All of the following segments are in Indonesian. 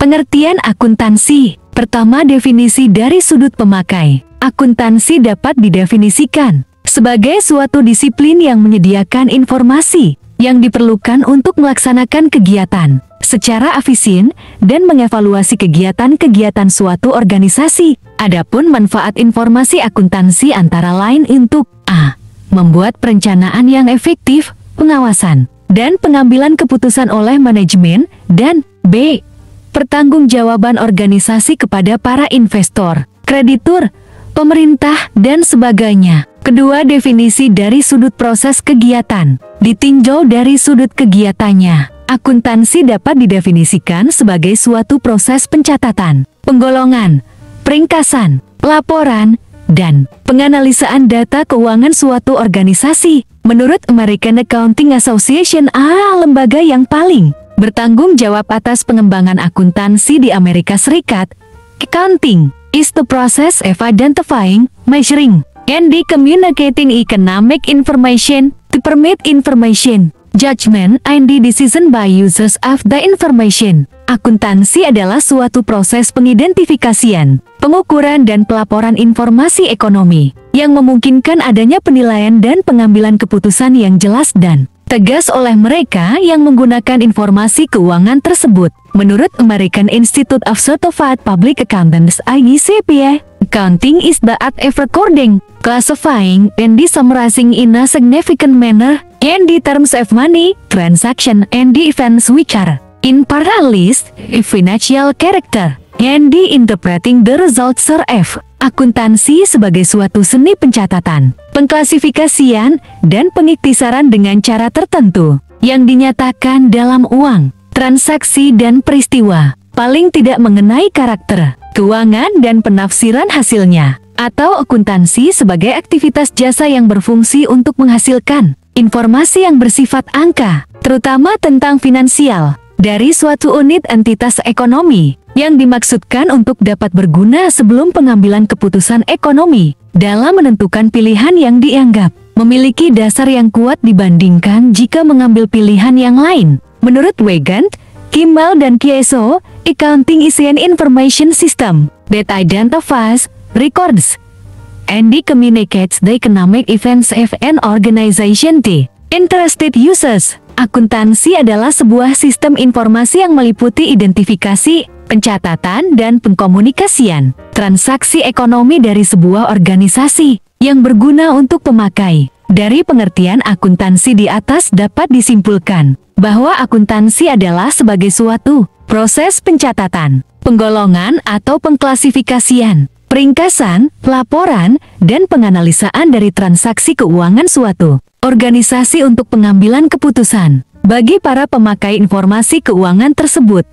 Pengertian akuntansi. Pertama, definisi dari sudut pemakai. Akuntansi dapat didefinisikan sebagai suatu disiplin yang menyediakan informasi yang diperlukan untuk melaksanakan kegiatan secara efisien dan mengevaluasi kegiatan-kegiatan suatu organisasi. Adapun manfaat informasi akuntansi antara lain untuk A. Membuat perencanaan yang efektif, pengawasan, dan pengambilan keputusan oleh manajemen, dan B. Pertanggungjawaban organisasi kepada para investor, kreditur, pemerintah, dan sebagainya. Kedua, definisi dari sudut proses kegiatan. Ditinjau dari sudut kegiatannya, akuntansi dapat didefinisikan sebagai suatu proses pencatatan, penggolongan, peringkasan, pelaporan, dan penganalisaan data keuangan suatu organisasi. Menurut American Accounting Association, lembaga yang paling bertanggung jawab atas pengembangan akuntansi di Amerika Serikat, accounting is the process of identifying, measuring, and communicating economic information to permit information, judgment, and decision by users of the information. Akuntansi adalah suatu proses pengidentifikasian, pengukuran dan pelaporan informasi ekonomi yang memungkinkan adanya penilaian dan pengambilan keputusan yang jelas dan tegas oleh mereka yang menggunakan informasi keuangan tersebut. Menurut American Institute of Certified Public Accountants (ICPA), accounting is the art of recording, classifying, and summarizing in a significant manner, and the terms of money, transaction, and the events which are in parallels, financial character, and the interpreting the results thereof. Akuntansi sebagai suatu seni pencatatan, pengklasifikasian, dan pengiktisaran dengan cara tertentu yang dinyatakan dalam uang, transaksi, dan peristiwa, paling tidak mengenai karakter, keuangan, dan penafsiran hasilnya. Atau akuntansi sebagai aktivitas jasa yang berfungsi untuk menghasilkan informasi yang bersifat angka, terutama tentang finansial, dari suatu unit entitas ekonomi, yang dimaksudkan untuk dapat berguna sebelum pengambilan keputusan ekonomi dalam menentukan pilihan yang dianggap memiliki dasar yang kuat dibandingkan jika mengambil pilihan yang lain. Menurut Wegand, Kimball, dan Kieso, accounting is an information system that identifies, records, and communicates the economic events of an organization to interested users. Akuntansi adalah sebuah sistem informasi yang meliputi identifikasi, pencatatan, dan pengkomunikasian transaksi ekonomi dari sebuah organisasi yang berguna untuk pemakai. Dari pengertian akuntansi di atas dapat disimpulkan bahwa akuntansi adalah sebagai suatu proses pencatatan, penggolongan atau pengklasifikasian, peringkasan, pelaporan, dan penganalisaan dari transaksi keuangan suatu organisasi untuk pengambilan keputusan bagi para pemakai informasi keuangan tersebut.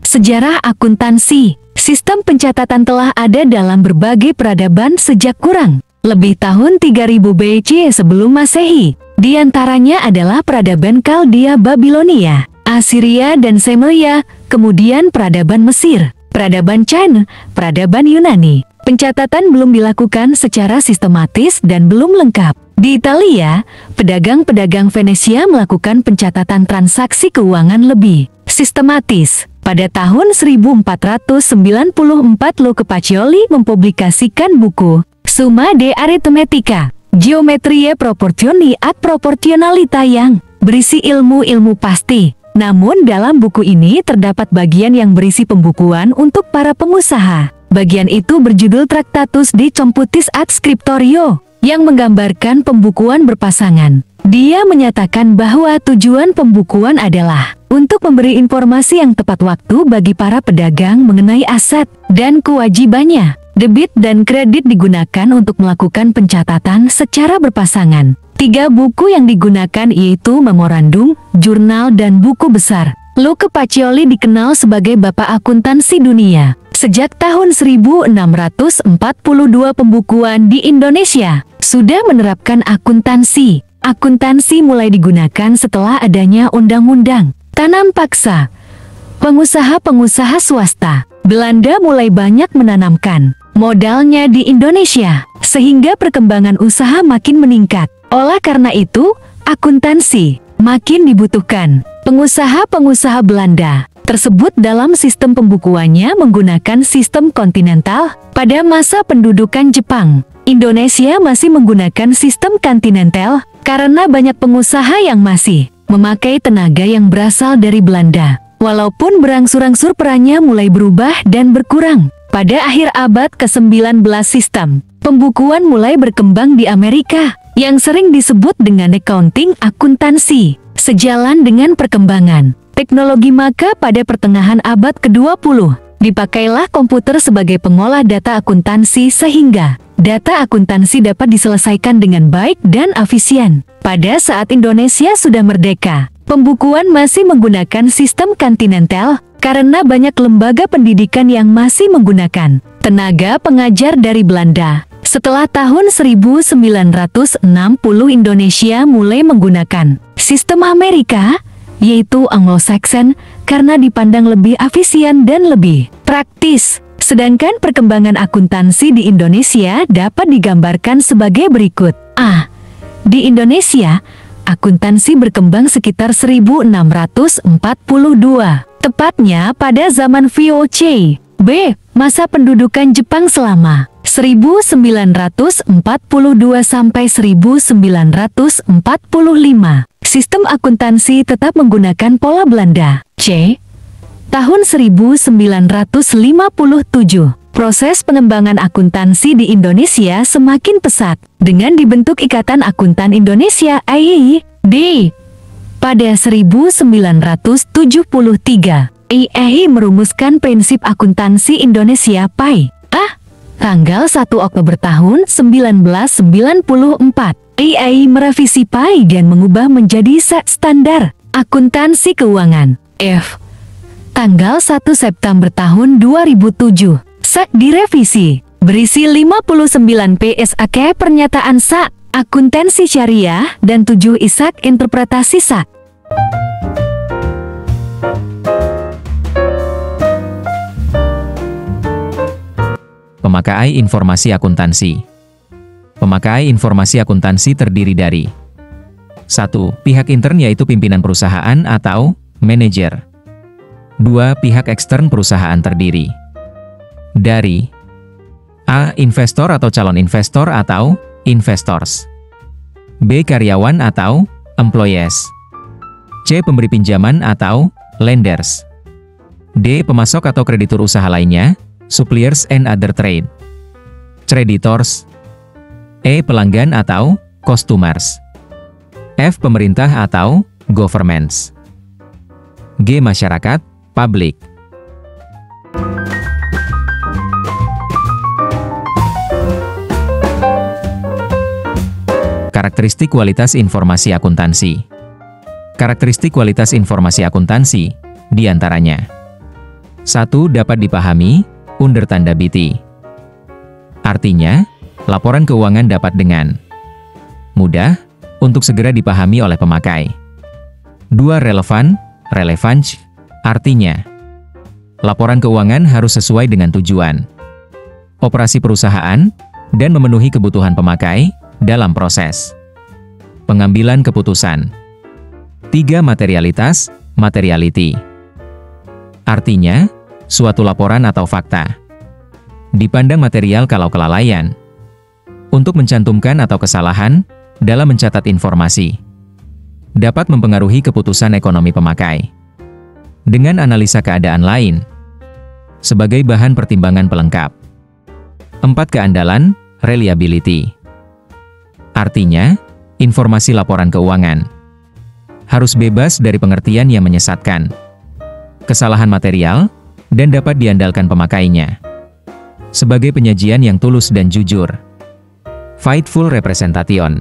Sejarah akuntansi. Sistem pencatatan telah ada dalam berbagai peradaban sejak kurang lebih tahun 3000 BC sebelum Masehi. Di antaranya adalah peradaban Kaldea, Babilonia, Assyria, dan Sumeria, kemudian peradaban Mesir, peradaban China, peradaban Yunani. Pencatatan belum dilakukan secara sistematis dan belum lengkap. Di Italia, pedagang-pedagang Venesia melakukan pencatatan transaksi keuangan lebih sistematis. Pada tahun 1494 Luca Pacioli mempublikasikan buku Summa de Arithmetica, Geometria Proportioni ad Proportionalita yang berisi ilmu-ilmu pasti. Namun dalam buku ini terdapat bagian yang berisi pembukuan untuk para pengusaha. Bagian itu berjudul Tractatus de Computis ad Scriptorio, yang menggambarkan pembukuan berpasangan. Dia menyatakan bahwa tujuan pembukuan adalah untuk memberi informasi yang tepat waktu bagi para pedagang mengenai aset dan kewajibannya. Debit dan kredit digunakan untuk melakukan pencatatan secara berpasangan. 3 buku yang digunakan yaitu memorandum, jurnal, dan buku besar. Luca Pacioli dikenal sebagai bapak akuntansi dunia. Sejak tahun 1642 pembukuan di Indonesia sudah menerapkan akuntansi. Akuntansi mulai digunakan setelah adanya undang-undang tanam paksa. Pengusaha-pengusaha swasta Belanda mulai banyak menanamkan modalnya di Indonesia, sehingga perkembangan usaha makin meningkat. Oleh karena itu, akuntansi makin dibutuhkan. Pengusaha-pengusaha Belanda tersebut dalam sistem pembukuannya menggunakan sistem kontinental. Pada masa pendudukan Jepang, Indonesia masih menggunakan sistem kontinental karena banyak pengusaha yang masih memakai tenaga yang berasal dari Belanda. Walaupun berangsur-angsur perannya mulai berubah dan berkurang. Pada akhir abad ke-19 sistem pembukuan mulai berkembang di Amerika yang sering disebut dengan accounting akuntansi. Sejalan dengan perkembangan teknologi maka pada pertengahan abad ke-20 dipakailah komputer sebagai pengolah data akuntansi sehingga data akuntansi dapat diselesaikan dengan baik dan efisien. Pada saat Indonesia sudah merdeka, pembukuan masih menggunakan sistem kontinental karena banyak lembaga pendidikan yang masih menggunakan tenaga pengajar dari Belanda. Setelah tahun 1960 Indonesia mulai menggunakan sistem Amerika, yaitu Anglo-Saxon, karena dipandang lebih efisien dan lebih praktis. Sedangkan perkembangan akuntansi di Indonesia dapat digambarkan sebagai berikut. Di Indonesia, akuntansi berkembang sekitar 1642, tepatnya pada zaman VOC. B. Masa pendudukan Jepang selama 1942 sampai 1945. Sistem akuntansi tetap menggunakan pola Belanda. C. Tahun 1957. Proses pengembangan akuntansi di Indonesia semakin pesat dengan dibentuk Ikatan Akuntan Indonesia (IAI). D. Pada 1973, IAI merumuskan prinsip akuntansi Indonesia (PAI). Tanggal 1 Oktober tahun 1994, IAI merevisi PAI dan mengubah menjadi set standar akuntansi keuangan. F. Tanggal 1 September tahun 2007, SAK direvisi, berisi 59 PSAK pernyataan SAK, akuntansi syariah, dan 7 ISAK interpretasi SAK. Pemakai informasi akuntansi. Pemakai informasi akuntansi terdiri dari 1. Pihak intern yaitu pimpinan perusahaan atau manajer. 2. Pihak ekstern perusahaan terdiri dari A. Investor atau calon investor atau investors. B. Karyawan atau employees. C. Pemberi pinjaman atau lenders. D. Pemasok atau kreditur usaha lainnya, suppliers and other trade creditors. E. Pelanggan atau customers. F. Pemerintah atau governments. G. Masyarakat, public. Karakteristik kualitas informasi akuntansi. Karakteristik kualitas informasi akuntansi, diantaranya 1. Dapat dipahami, under tanda BT. Artinya, laporan keuangan dapat dengan mudah untuk segera dipahami oleh pemakai. 2. Relevan, relevance. Artinya, laporan keuangan harus sesuai dengan tujuan operasi perusahaan dan memenuhi kebutuhan pemakai dalam proses pengambilan keputusan. 3. Materialitas, materiality. Artinya, suatu laporan atau fakta dipandang material kalau kelalaian untuk mencantumkan atau kesalahan dalam mencatat informasi dapat mempengaruhi keputusan ekonomi pemakai. Dengan analisa keadaan lain sebagai bahan pertimbangan pelengkap. 4. Keandalan, reliability. Artinya, informasi laporan keuangan harus bebas dari pengertian yang menyesatkan, kesalahan material, dan dapat diandalkan pemakainya sebagai penyajian yang tulus dan jujur. Faithful representation.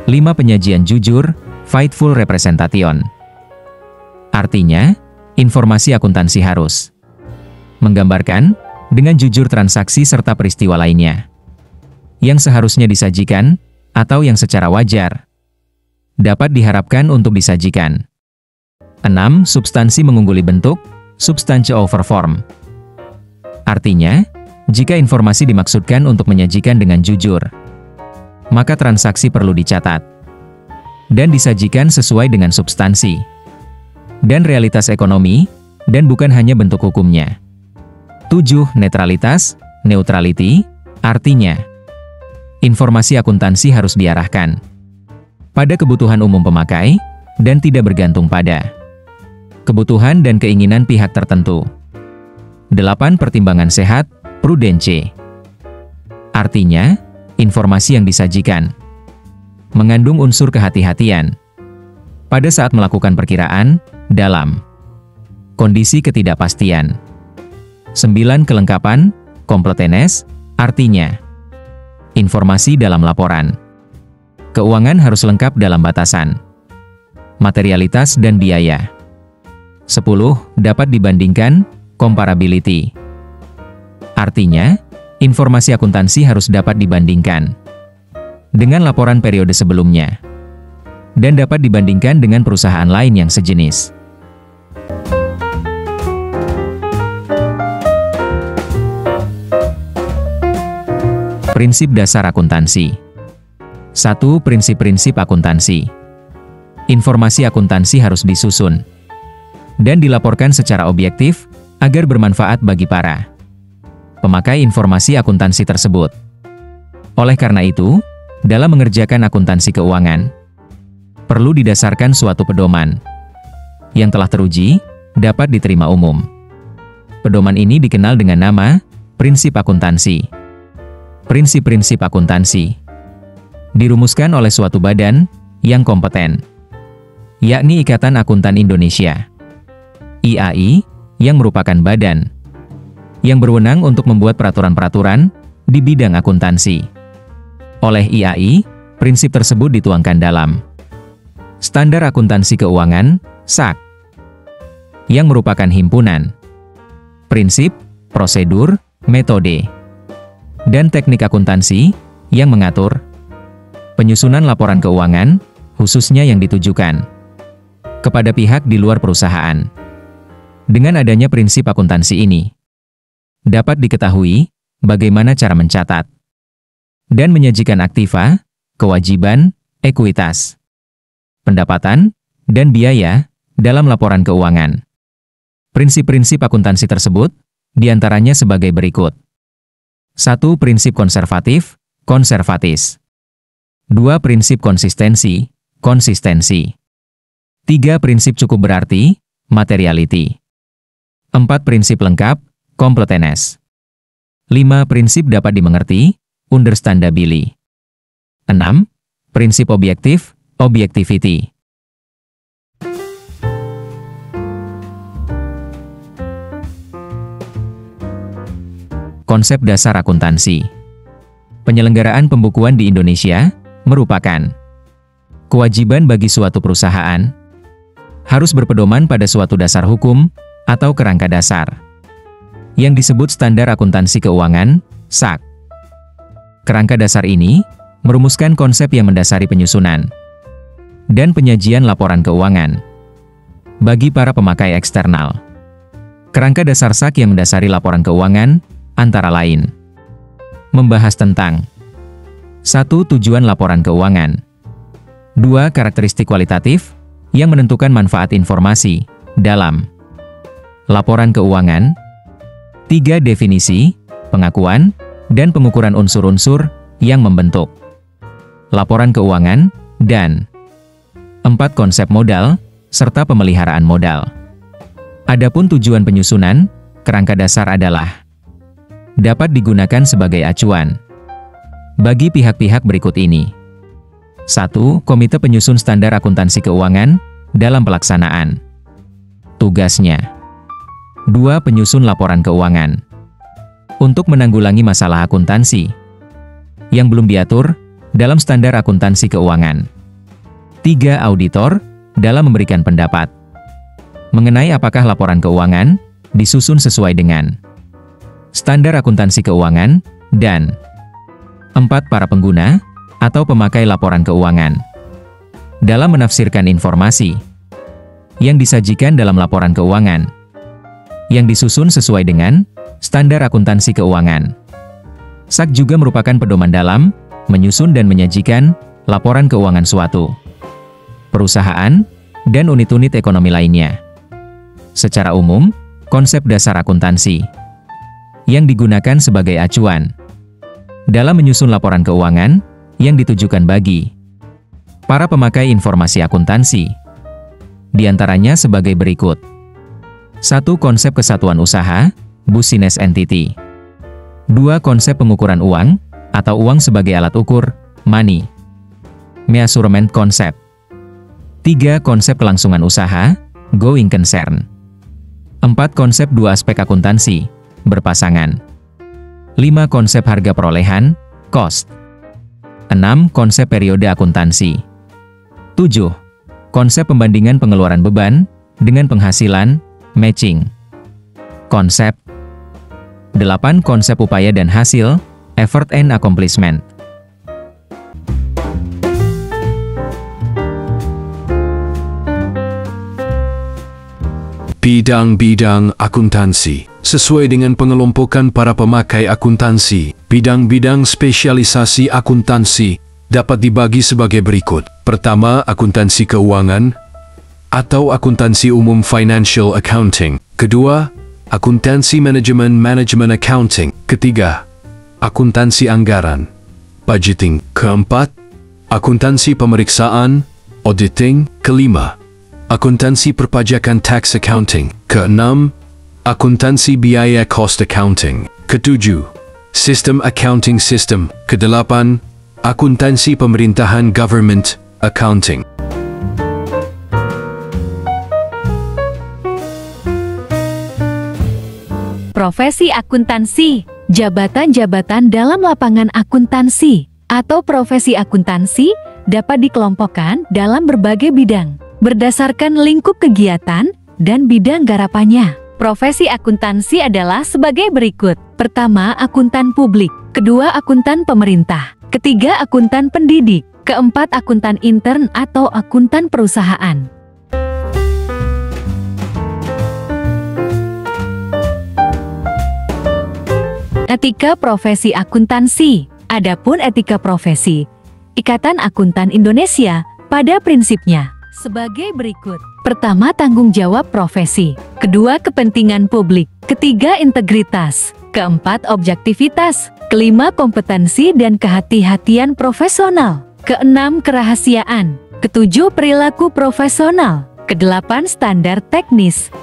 5. Penyajian jujur, faithful representation. Artinya, informasi akuntansi harus menggambarkan dengan jujur transaksi serta peristiwa lainnya yang seharusnya disajikan atau yang secara wajar dapat diharapkan untuk disajikan. 6. Substansi mengungguli bentuk, substansi over form. Artinya, jika informasi dimaksudkan untuk menyajikan dengan jujur, maka transaksi perlu dicatat dan disajikan sesuai dengan substansi dan realitas ekonomi, dan bukan hanya bentuk hukumnya. 7. Netralitas, neutrality, artinya informasi akuntansi harus diarahkan pada kebutuhan umum pemakai, dan tidak bergantung pada kebutuhan dan keinginan pihak tertentu. 8. Pertimbangan sehat, prudence. Artinya, informasi yang disajikan mengandung unsur kehati-hatian pada saat melakukan perkiraan dalam kondisi ketidakpastian. 9. Kelengkapan, completeness, artinya informasi dalam laporan keuangan harus lengkap dalam batasan materialitas dan biaya. 10. Dapat dibandingkan, comparability. Artinya, informasi akuntansi harus dapat dibandingkan dengan laporan periode sebelumnya, dan dapat dibandingkan dengan perusahaan lain yang sejenis. Prinsip dasar akuntansi. 1. Prinsip-prinsip akuntansi. Informasi akuntansi harus disusun dan dilaporkan secara objektif agar bermanfaat bagi para pemakai informasi akuntansi tersebut. Oleh karena itu, dalam mengerjakan akuntansi keuangan, perlu didasarkan suatu pedoman yang telah teruji, dapat diterima umum. Pedoman ini dikenal dengan nama prinsip akuntansi. Prinsip-prinsip akuntansi dirumuskan oleh suatu badan yang kompeten, yakni Ikatan Akuntan Indonesia, IAI, yang merupakan badan yang berwenang untuk membuat peraturan-peraturan di bidang akuntansi. Oleh IAI, prinsip tersebut dituangkan dalam Standar Akuntansi Keuangan, SAK, yang merupakan himpunan prinsip, prosedur, metode, dan teknik akuntansi yang mengatur penyusunan laporan keuangan, khususnya yang ditujukan kepada pihak di luar perusahaan. Dengan adanya prinsip akuntansi ini, dapat diketahui bagaimana cara mencatat dan menyajikan aktiva, kewajiban, ekuitas, pendapatan, dan biaya dalam laporan keuangan. Prinsip-prinsip akuntansi tersebut diantaranya sebagai berikut. 1. Prinsip konservatif, konservatis. 2. Prinsip konsistensi, konsistensi. 3. Prinsip cukup berarti, materiality. 4. Prinsip lengkap, completeness. 5. Prinsip dapat dimengerti, understandability. 6. Prinsip objektif, objectivity. Konsep dasar akuntansi. Penyelenggaraan pembukuan di Indonesia merupakan kewajiban bagi suatu perusahaan harus berpedoman pada suatu dasar hukum atau kerangka dasar yang disebut Standar Akuntansi Keuangan, SAK. Kerangka dasar ini merumuskan konsep yang mendasari penyusunan dan penyajian laporan keuangan bagi para pemakai eksternal. Kerangka dasar SAK yang mendasari laporan keuangan antara lain membahas tentang 1. Tujuan laporan keuangan. 2. Karakteristik kualitatif yang menentukan manfaat informasi dalam laporan keuangan. 3. Definisi, pengakuan, dan pengukuran unsur-unsur yang membentuk laporan keuangan, dan 4. Konsep modal, serta pemeliharaan modal. Adapun tujuan penyusunan kerangka dasar adalah dapat digunakan sebagai acuan bagi pihak-pihak berikut ini. 1. Komite Penyusun Standar Akuntansi Keuangan dalam pelaksanaan tugasnya. 2. Penyusun laporan keuangan untuk menanggulangi masalah akuntansi yang belum diatur dalam Standar Akuntansi Keuangan. 3. Auditor dalam memberikan pendapat mengenai apakah laporan keuangan disusun sesuai dengan Standar Akuntansi Keuangan, dan 4. Para pengguna atau pemakai laporan keuangan dalam menafsirkan informasi yang disajikan dalam laporan keuangan yang disusun sesuai dengan Standar Akuntansi Keuangan. SAK juga merupakan pedoman dalam menyusun dan menyajikan laporan keuangan suatu perusahaan, dan unit-unit ekonomi lainnya. Secara umum, konsep dasar akuntansi yang digunakan sebagai acuan dalam menyusun laporan keuangan yang ditujukan bagi para pemakai informasi akuntansi. Di antaranya sebagai berikut. 1. Konsep kesatuan usaha, business entity. 2. Konsep pengukuran uang, atau uang sebagai alat ukur, money, measurement concept. 3. Konsep kelangsungan usaha, going concern. 4. Konsep dua aspek akuntansi, berpasangan. 5. Konsep harga perolehan, cost. 6. Konsep periode akuntansi. 7. Konsep pembandingan pengeluaran beban dengan penghasilan, matching. Konsep 8. Konsep upaya dan hasil, effort and accomplishment. Bidang-bidang akuntansi. Sesuai dengan pengelompokan para pemakai akuntansi, bidang-bidang spesialisasi akuntansi dapat dibagi sebagai berikut. Pertama, akuntansi keuangan atau akuntansi umum financial accounting. Kedua, akuntansi manajemen management accounting. Ketiga, akuntansi anggaran budgeting. Keempat, akuntansi pemeriksaan auditing. Kelima, akuntansi perpajakan tax accounting. Keenam, akuntansi biaya cost accounting. Ketujuh, sistem accounting system. Kedelapan, akuntansi pemerintahan government accounting. Profesi akuntansi, jabatan-jabatan dalam lapangan akuntansi, atau profesi akuntansi dapat dikelompokkan dalam berbagai bidang, berdasarkan lingkup kegiatan dan bidang garapannya. Profesi akuntansi adalah sebagai berikut. Pertama, akuntan publik. Kedua, akuntan pemerintah. Ketiga, akuntan pendidik. Keempat, akuntan intern atau akuntan perusahaan. Etika profesi akuntansi. Adapun etika profesi, Ikatan Akuntan Indonesia pada prinsipnya sebagai berikut. Pertama, tanggung jawab profesi. Kedua, kepentingan publik. Ketiga, integritas. Keempat, objektivitas. Kelima, kompetensi dan kehati-hatian profesional. Keenam, kerahasiaan. Ketujuh, perilaku profesional. Kedelapan, standar teknis.